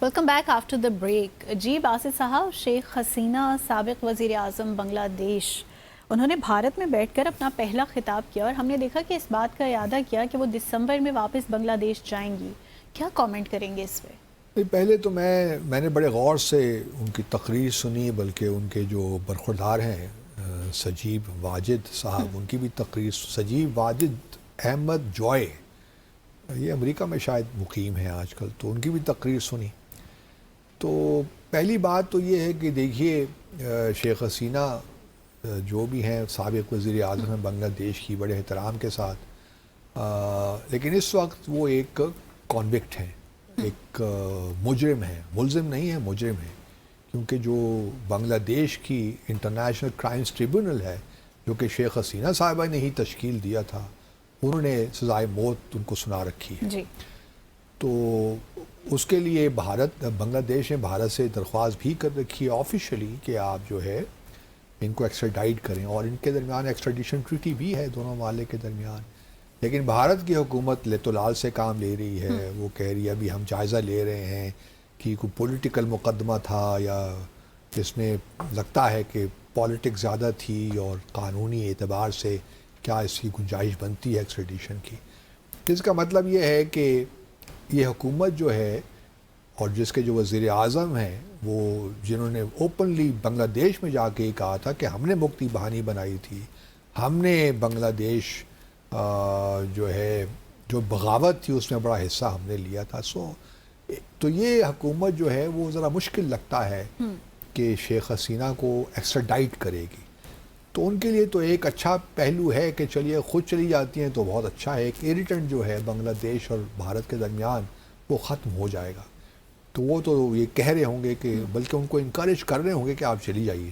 Welcome back after the break. جی باسط صاحب، شیخ حسینہ سابق وزیر اعظم بنگلہ دیش، انہوں نے بھارت میں بیٹھ کر اپنا پہلا خطاب کیا اور ہم نے دیکھا کہ اس بات کا اعادہ کیا کہ وہ دسمبر میں واپس بنگلہ دیش جائیں گی. کیا کامنٹ کریں گے اس پہ؟ پہلے تو میں نے بڑے غور سے ان کی تقریر سنی، بلکہ ان کے جو برخوردار ہیں سجیب واجد صاحب، ان کی بھی تقریر. سجیب واجد احمد جوائے، یہ امریکہ میں شاید مقیم ہیں آج کل، تو ان کی بھی تقریر سنی. تو پہلی بات تو یہ ہے کہ دیکھیے، شیخ حسینہ جو بھی ہیں سابق وزیر اعظم ہیں بنگلہ دیش کی، بڑے احترام کے ساتھ، لیکن اس وقت وہ ایک کانوکٹ ہیں، ایک مجرم ہیں. ملزم نہیں ہیں، مجرم ہیں، کیونکہ جو بنگلہ دیش کی انٹرنیشنل کرائمز ٹریبونل ہے، جو کہ شیخ حسینہ صاحبہ نے ہی تشکیل دیا تھا، انہوں نے سزائے موت ان کو سنا رکھی ہے. جی. تو اس کے لیے بنگلہ دیش نے بھارت سے درخواست بھی کر رکھی ہے آفیشلی کہ آپ جو ہے ان کو ایکسٹراڈائٹ کریں، اور ان کے درمیان ایکسٹراڈیشن ٹریٹی بھی ہے دونوں ممالک کے درمیان. لیکن بھارت کی حکومت لت و لال سے کام لے رہی ہے. وہ کہہ رہی ہے ابھی ہم جائزہ لے رہے ہیں کہ کوئی پولیٹیکل مقدمہ تھا یا اس میں لگتا ہے کہ پالیٹکس زیادہ تھی، اور قانونی اعتبار سے کیا اس کی گنجائش بنتی ہے ایکسٹریڈیشن کی. اس کا مطلب یہ ہے کہ یہ حکومت جو ہے، اور جس کے جو وزیر اعظم ہیں، وہ جنہوں نے اوپنلی بنگلہ دیش میں جا کے یہ کہا تھا کہ ہم نے مکتی بہانی بنائی تھی، ہم نے بنگلہ دیش جو ہے جو بغاوت تھی اس میں بڑا حصہ ہم نے لیا تھا. تو یہ حکومت جو ہے وہ ذرا مشکل لگتا ہے کہ شیخ حسینہ کو ایکسٹراڈائٹ کرے گی. تو ان کے لیے تو ایک اچھا پہلو ہے کہ چلیے خود چلی جاتی ہیں تو بہت اچھا ہے. ایک ایریٹنٹ جو ہے بنگلہ دیش اور بھارت کے درمیان وہ ختم ہو جائے گا. تو وہ تو یہ کہہ رہے ہوں گے کہ بلکہ ان کو انکریج کر رہے ہوں گے کہ آپ چلی جائیے.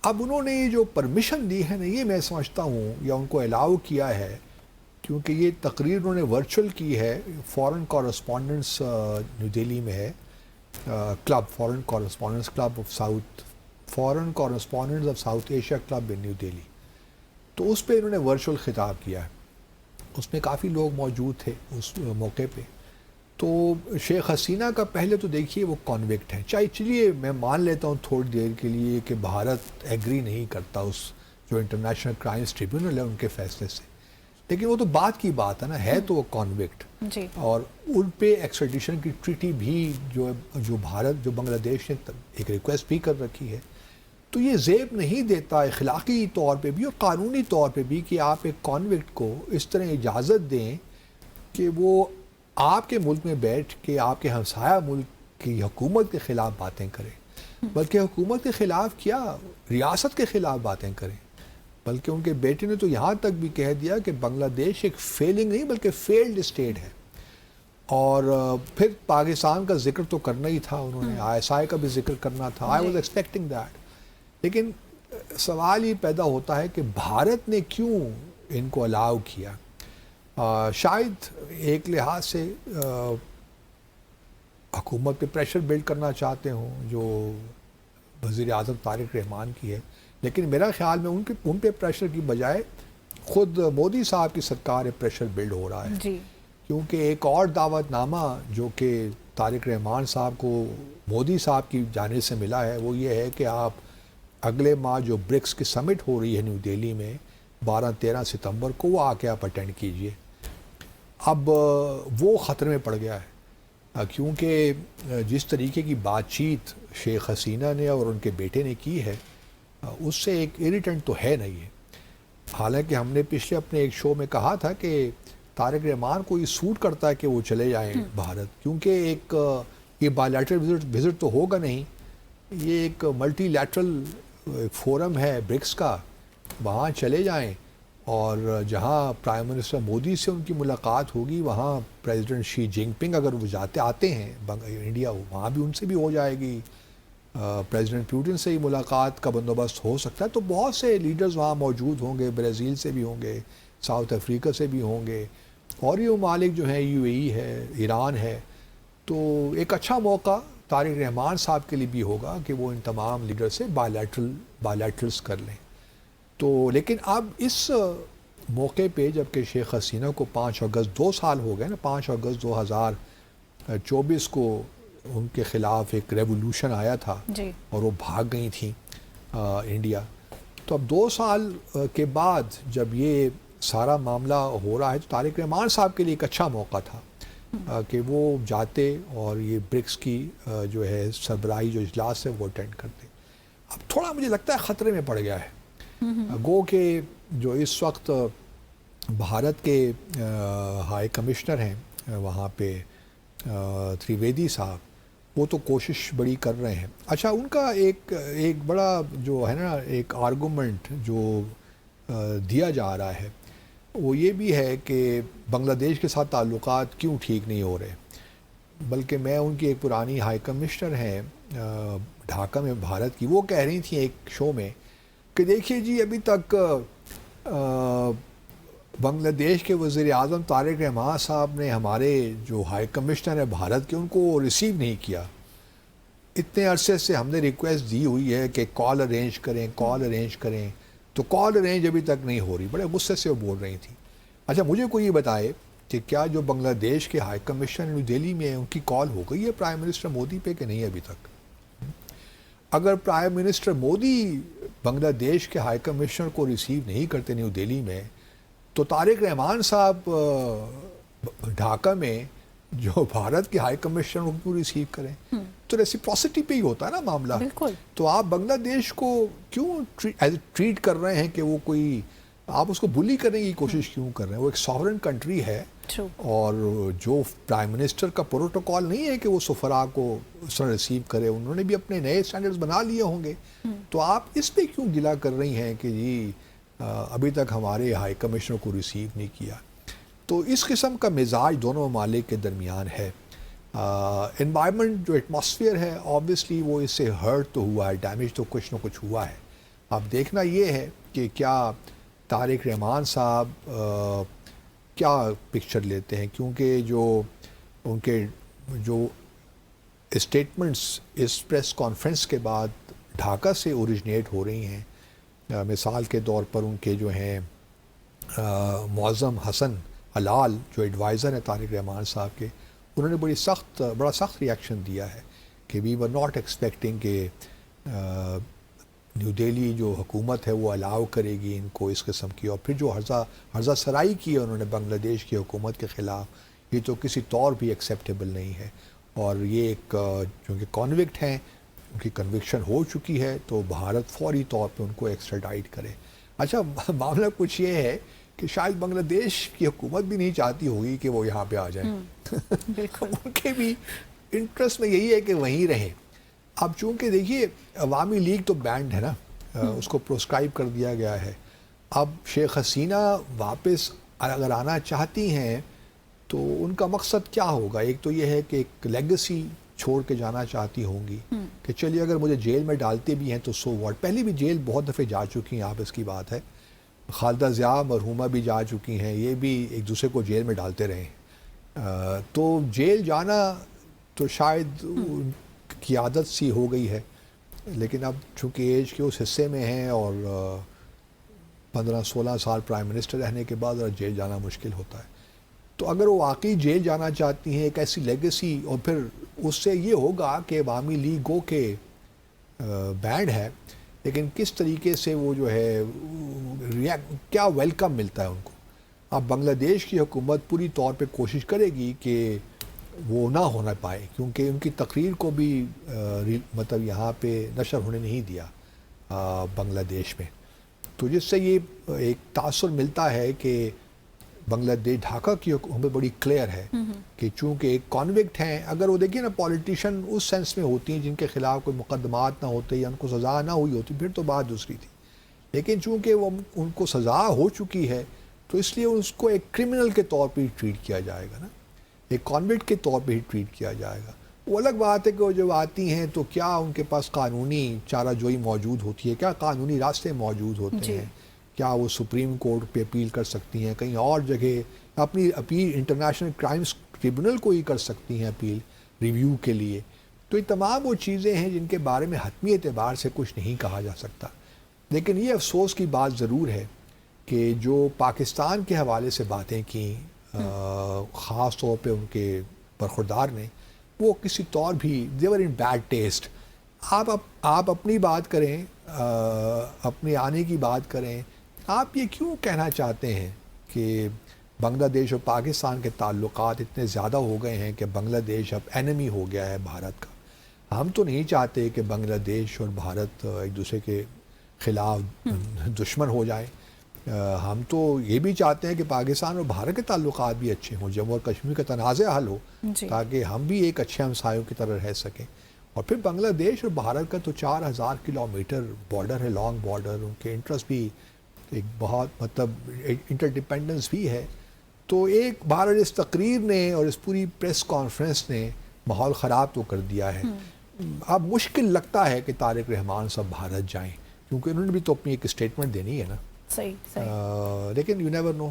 اب انہوں نے یہ جو پرمیشن دی ہے نا، یہ میں سمجھتا ہوں یا ان کو الاؤ کیا ہے، کیونکہ یہ تقریر انہوں نے ورچوئل کی ہے. فورن کورسپونڈنٹس نیو دہلی میں ہے club, foreign correspondents club of south, foreign correspondents of south Asia club in new Delhi. تو اس پہ انہوں نے ورچوئل خطاب کیا ہے. اس میں کافی لوگ موجود تھے اس موقع پہ. تو شیخ حسینہ کا پہلے تو دیکھیے وہ کانوکٹ ہیں. چلیے میں مان لیتا ہوں تھوڑی دیر کے لیے کہ بھارت ایگری نہیں کرتا اس جو انٹرنیشنل کرائمز ٹریبونل ہے ان کے فیصلے سے، لیکن وہ تو بات کی بات ہے تو وہ کانوکٹ. جی. اور ان پہ ایکسٹریڈیشن کی ٹریٹی بھی جو بھارت جو بنگلہ دیش نے ایک ریکویسٹ بھی کر رکھی ہے. تو یہ زیب نہیں دیتا اخلاقی طور پہ بھی اور قانونی طور پہ بھی کہ آپ ایک کانوکٹ کو اس طرح اجازت دیں کہ وہ آپ کے ملک میں بیٹھ کے آپ کے ہمسایہ ملک کی حکومت کے خلاف باتیں کریں، بلکہ حکومت کے خلاف کیا، ریاست کے خلاف باتیں کریں. بلکہ ان کے بیٹے نے تو یہاں تک بھی کہہ دیا کہ بنگلہ دیش ایک فیلنگ نہیں بلکہ فیلڈ اسٹیٹ ہے. اور پھر پاکستان کا ذکر تو کرنا ہی تھا، انہوں نے ISI کا بھی ذکر کرنا تھا. I was expecting that. لیکن سوال یہ پیدا ہوتا ہے کہ بھارت نے کیوں ان کو الاؤ کیا. شاید ایک لحاظ سے حکومت پہ پریشر بلڈ کرنا چاہتے ہوں جو وزیر اعظم طارق رحمان کی ہے. لیکن میرا خیال میں ان پہ پریشر کی بجائے خود مودی صاحب کی سرکار پریشر بلڈ ہو رہا ہے. جی. کیونکہ ایک اور دعوت نامہ جو کہ طارق رحمان صاحب کو مودی صاحب کی جانب سے ملا ہے، وہ یہ ہے کہ آپ اگلے ماہ جو برکس کی سمٹ ہو رہی ہے نیو دہلی میں 12-13 ستمبر کو، وہ آ کے آپ اٹینڈ کیجئے. اب وہ خطرے میں پڑ گیا ہے، کیونکہ جس طریقے کی بات چیت شیخ حسینہ نے اور ان کے بیٹے نے کی ہے، اس سے ایک ایریٹنٹ تو ہے نہیں ہے. حالانکہ ہم نے پچھلے اپنے ایک شو میں کہا تھا کہ طارق رحمان کو یہ سوٹ کرتا ہے کہ وہ چلے جائیں بھارت، کیونکہ ایک یہ بائیلیٹرل وزٹ تو ہوگا نہیں، یہ ایک ملٹی لیٹرل فورم ہے برکس کا، وہاں چلے جائیں. اور جہاں پرائم منسٹر مودی سے ان کی ملاقات ہوگی، وہاں پریزیڈنٹ شی جن پنگ اگر وہ آتے ہیں انڈیا، وہاں بھی ان سے بھی ہو جائے گی. پریزیڈنٹ پیوٹن سے ہی ملاقات کا بندوبست ہو سکتا ہے. تو بہت سے لیڈرز وہاں موجود ہوں گے، برازیل سے بھی ہوں گے، ساؤتھ افریقہ سے بھی ہوں گے، اور یہ ممالک جو ہیں UAE ہے، ایران ہے. تو ایک اچھا موقع طارق رحمان صاحب کے لیے بھی ہوگا کہ وہ ان تمام لیڈر سے بائیلیٹرلز کر لیں. تو لیکن اب اس موقع پہ جبکہ شیخ حسینہ کو 5 اگست 2 سال ہو گئے نا، 5 اگست 2024 کو ان کے خلاف ایک ریولوشن آیا تھا جی اور وہ بھاگ گئی تھیں انڈیا. تو اب 2 سال کے بعد جب یہ سارا معاملہ ہو رہا ہے تو طارق رحمان صاحب کے لیے ایک اچھا موقع تھا کہ وہ جاتے اور یہ برکس کی جو ہے سربراہی جو اجلاس ہے وہ اٹینڈ کرتے. اب تھوڑا مجھے لگتا ہے خطرے میں پڑ گیا ہے. گو کہ جو اس وقت بھارت کے ہائی کمشنر ہیں وہاں پہ تریویدی صاحب، وہ تو کوشش بڑی کر رہے ہیں. اچھا، ان کا ایک بڑا جو ہے نا ایک آرگومنٹ جو دیا جا رہا ہے وہ یہ بھی ہے کہ بنگلہ دیش کے ساتھ تعلقات کیوں ٹھیک نہیں ہو رہے. بلکہ میں ان کی ایک پرانی ہائی کمشنر ہیں ڈھاکہ میں بھارت کی، وہ کہہ رہی تھیں ایک شو میں کہ دیکھیے جی ابھی تک بنگلہ دیش کے وزیر اعظم طارق رحمان صاحب نے ہمارے جو ہائی کمشنر ہے بھارت کے ان کو ریسیو نہیں کیا. اتنے عرصے سے ہم نے ریکویسٹ دی ہوئی ہے کہ کال ارینج کریں تو کال ارینج ابھی تک نہیں ہو رہی. بڑے غصے سے وہ بول رہی تھیں. اچھا مجھے کوئی یہ بتائے کہ کیا جو بنگلہ دیش کے ہائی کمشنر نیو دہلی میں ہیں ان کی کال ہو گئی ہے پرائم منسٹر مودی پہ کہ نہیں ابھی تک؟ اگر پرائم منسٹر مودی بنگلہ دیش کے ہائی کمشنر کو ریسیو نہیں کرتے نیو دہلی میں تو طارق رحمان صاحب ڈھاکہ میں جو بھارت کے ہائی کمشنر ان کو ریسیو کریں. تو ریسیپروسٹی پہ ہی ہوتا ہے نا معاملہ. بالکل. تو آپ بنگلہ دیش کو کیوں ٹریٹ کر رہے ہیں کہ وہ کوئی، آپ اس کو بلی کرنے کی کوشش کیوں کر رہے ہیں؟ وہ ایک ساورن کنٹری ہے اور جو پرائم منسٹر کا پروٹوکول نہیں ہے کہ وہ سفراء کو اس طرح ریسیو کرے. انہوں نے بھی اپنے نئے اسٹینڈرڈز بنا لیے ہوں گے. تو آپ اس پہ کیوں گلا کر رہی ہیں کہ جی ابھی تک ہمارے ہائی کمشنر کو ریسیو نہیں کیا؟ تو اس قسم کا مزاج دونوں ممالک کے درمیان ہے. انوائرمنٹ جو ایٹماسفیئر ہے آبویسلی وہ اس سے ہرٹ تو ہوا ہے، ڈیمیج تو کچھ نہ کچھ ہوا ہے. اب دیکھنا یہ ہے کہ کیا طارق رحمان صاحب کیا پکچر لیتے ہیں، کیونکہ جو ان کے جو اسٹیٹمنٹس اس پریس کانفرنس کے بعد ڈھاکہ سے اوریجنیٹ ہو رہی ہیں. مثال کے طور پر ان کے جو ہیں معظم حسن ہلال جو ایڈوائزر ہیں طارق رحمان صاحب کے، انہوں نے بڑا سخت ریاکشن دیا ہے کہ وی ور ناٹ ایکسپیکٹنگ کہ نیو دہلی جو حکومت ہے وہ الاؤ کرے گی ان کو اس قسم کی. اور پھر جو ہرزہ سرائی کی ہے انہوں نے بنگلہ دیش کی حکومت کے خلاف، یہ تو کسی طور بھی ایکسیپٹیبل نہیں ہے. اور یہ ایک چونکہ کانوکٹ ہیں، ان کی کنوکشن ہو چکی ہے تو بھارت فوری طور پہ ان کو ایکسٹراڈائٹ کرے. اچھا معاملہ کچھ یہ ہے کہ شاید بنگلہ دیش کی حکومت بھی نہیں چاہتی ہوگی کہ وہ یہاں پہ آ جائیں. بالکل. ان کے بھی انٹرسٹ میں یہی ہے کہ وہیں رہیں. اب چونکہ دیکھیے عوامی لیگ تو بینڈ ہے نا، اس کو پروسکرائب کر دیا گیا ہے. اب شیخ حسینہ واپس اگر آنا چاہتی ہیں تو ان کا مقصد کیا ہوگا؟ ایک تو یہ ہے کہ ایک لیگیسی چھوڑ کے جانا چاہتی ہوں گی کہ چلیے اگر مجھے جیل میں ڈالتے بھی ہیں تو سو واٹ. پہلے بھی جیل بہت دفعے جا چکی ہیں آپ، اس کی بات ہے. خالدہ ضیاء مرحومہ بھی جا چکی ہیں، یہ بھی ایک دوسرے کو جیل میں ڈالتے رہے. تو جیل جانا تو شاید کی عادت سی ہو گئی ہے، لیکن اب چونکہ ایج کے اس حصے میں ہیں اور 15-16 سال پرائم منسٹر رہنے کے بعد جیل جانا مشکل ہوتا ہے. تو اگر وہ واقعی جیل جانا چاہتی ہیں ایک ایسی لیگیسی، اور پھر اس سے یہ ہوگا کہ عوامی لیگ گو کے بینڈ ہے، لیکن کس طریقے سے وہ جو ہے کیا ویلکم ملتا ہے ان کو. اب بنگلہ دیش کی حکومت پوری طور پہ کوشش کرے گی کہ وہ نہ ہونا پائے، کیونکہ ان کی تقریر کو بھی مطلب یہاں پہ نشر ہونے نہیں دیا بنگلہ دیش میں. تو جس سے یہ ایک تاثر ملتا ہے کہ بنگلہ دیش ڈھاکہ کی حکومت بڑی کلیئر ہے کہ چونکہ ایک کانوکٹ ہیں. اگر وہ دیکھیے نا پولیٹیشین اس سینس میں ہوتی ہیں جن کے خلاف کوئی مقدمات نہ ہوتے یا ان کو سزا نہ ہوئی ہوتی پھر تو بات دوسری تھی، لیکن چونکہ وہ ان کو سزا ہو چکی ہے تو اس لیے اس کو ایک کرمنل کے طور پہ ہی ٹریٹ کیا جائے گا نا، ایک کانوکٹ کے طور پہ ہی ٹریٹ کیا جائے گا. وہ الگ بات ہے کہ وہ جب آتی ہیں تو کیا ان کے پاس قانونی چارہ جوئی موجود ہوتی ہے، کیا قانونی راستے موجود ہوتے ہیں، کیا وہ سپریم کورٹ پہ اپیل کر سکتی ہیں، کہیں اور جگہ اپنی اپیل انٹرنیشنل کرائمز ٹریبونل کو ہی کر سکتی ہیں اپیل ریویو کے لیے. تو یہ تمام وہ چیزیں ہیں جن کے بارے میں حتمی اعتبار سے کچھ نہیں کہا جا سکتا. لیکن یہ افسوس کی بات ضرور ہے کہ جو پاکستان کے حوالے سے باتیں کیں خاص طور پہ ان کے برخوردار نے، وہ کسی طور بھی دیور ان بیڈ ٹیسٹ. آپ اپنی بات کریں, اپنے آنے کی بات کریں. آپ یہ کیوں کہنا چاہتے ہیں کہ بنگلہ دیش اور پاکستان کے تعلقات اتنے زیادہ ہو گئے ہیں کہ بنگلہ دیش اب اینمی ہو گیا ہے بھارت کا؟ ہم تو نہیں چاہتے کہ بنگلہ دیش اور بھارت ایک دوسرے کے خلاف دشمن ہو جائیں. ہم تو یہ بھی چاہتے ہیں کہ پاکستان اور بھارت کے تعلقات بھی اچھے ہوں, جموں اور کشمیر کا تنازع حل ہو, تاکہ ہم بھی ایک اچھے ہمسایوں کی طرح رہ سکیں. اور پھر بنگلہ دیش اور بھارت کا تو 4000 کلومیٹر بارڈر ہے, لانگ بارڈر. ان کے انٹرسٹ بھی ایک بہت انٹر ڈیپینڈنس بھی ہے. تو ایک بھارت اس تقریر نے اور اس پوری پریس کانفرنس نے ماحول خراب تو کر دیا ہے. اب مشکل لگتا ہے کہ طارق رحمان صاحب بھارت جائیں, کیونکہ انہوں نے بھی تو اپنی ایک اسٹیٹمنٹ دینی ہے نا. صحیح. لیکن یو نیور نو.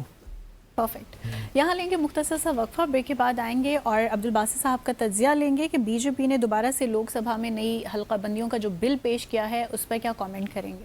پرفیکٹ. یہاں لیں گے مختصر سا وقفہ, بریک کے بعد آئیں گے اور عبدالباسط صاحب کا تجزیہ لیں گے کہ بی جے پی نے دوبارہ سے لوک سبھا میں نئی حلقہ بندیوں کا جو بل پیش کیا ہے اس پر کیا کامنٹ کریں گے.